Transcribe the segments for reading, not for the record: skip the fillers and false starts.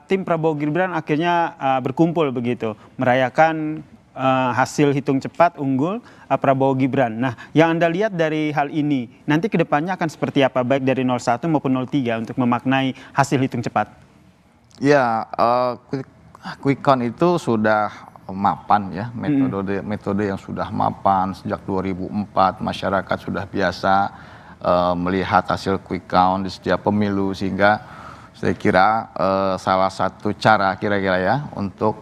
tim Prabowo Gibran akhirnya berkumpul begitu, merayakan hasil hitung cepat unggul Prabowo Gibran. Nah, yang Anda lihat dari hal ini, nanti kedepannya akan seperti apa, baik dari 01 maupun 03 untuk memaknai hasil hitung cepat? Ya, quick count itu sudah mapan ya, metode yang sudah mapan sejak 2004, masyarakat sudah biasa melihat hasil quick count di setiap pemilu, sehingga saya kira salah satu cara kira-kira ya untuk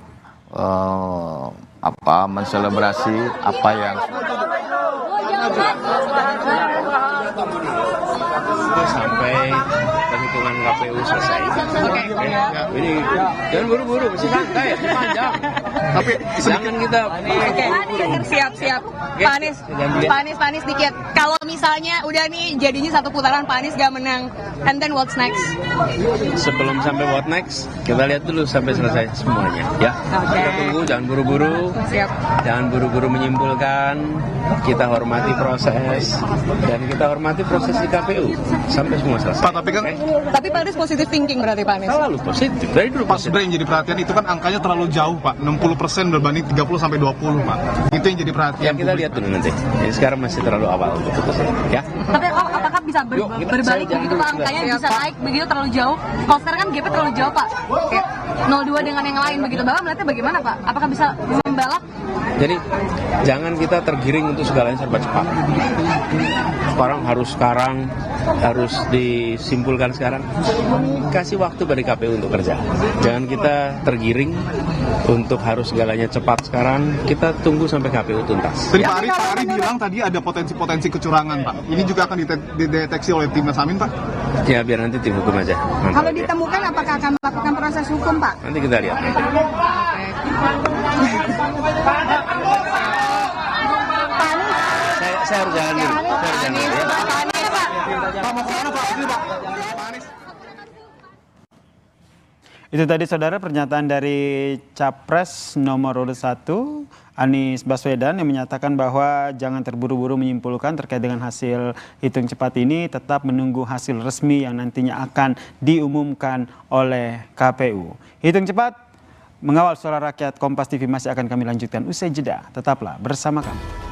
menselebrasi apa yang sampai penghitungan KPU selesai. Oke. Ini jangan buru-buru, masih santai, panjang. Tapi jangan kita. Oke, siap. Pak Anies dikit. Kalau misalnya udah nih jadinya satu putaran Pak Anies gak menang, and then what's next? Sebelum sampai what next, kita lihat dulu sampai selesai semuanya. Ya. Kita tunggu, jangan buru-buru. Siap. Jangan buru-buru menyimpulkan. Kita hormati proses dan kita hormati proses di KPU sampai semua selesai. Pak, tapi kan Tapi Pak Anies positive thinking berarti Pak Anies. Selalu positif. Dari dulu Pak, sebenarnya yang jadi perhatian itu kan angkanya terlalu jauh Pak, 60% berbanding 30 sampai 20 Pak. Itu yang jadi perhatian. Ya kita lihat dulu nanti. Jadi sekarang masih terlalu awal untuk putusin. Ya. Tapi apakah bisa berbalik begitu Pak, angkanya bisa naik begitu terlalu jauh? Kalau sekarang kan gapnya terlalu jauh Pak. Kayak 02 dengan yang lain begitu. Bapak melihatnya bagaimana Pak? Apakah bisa membalap? Jadi jangan kita tergiring untuk segalanya serba cepat. Sekarang harus disimpulkan sekarang. Kasih waktu pada KPU untuk kerja. Jangan kita tergiring untuk harus segalanya cepat sekarang. Kita tunggu sampai KPU tuntas. Tadi Pak Ari bilang tadi ada potensi kecurangan Pak. Ini juga akan dideteksi oleh Timnas Amin Pak? Ya biar nanti tim hukum aja. Kalau ditemukan apakah akan melakukan proses hukum Pak? Nanti kita lihat. Saya harus jalan dulu. Itu tadi saudara pernyataan dari Capres nomor urut 1 Anies Baswedan yang menyatakan bahwa jangan terburu-buru menyimpulkan terkait dengan hasil hitung cepat ini, tetap menunggu hasil resmi yang nantinya akan diumumkan oleh KPU. Hitung cepat mengawal suara rakyat, Kompas TV masih akan kami lanjutkan usai jeda. Tetaplah bersama kami.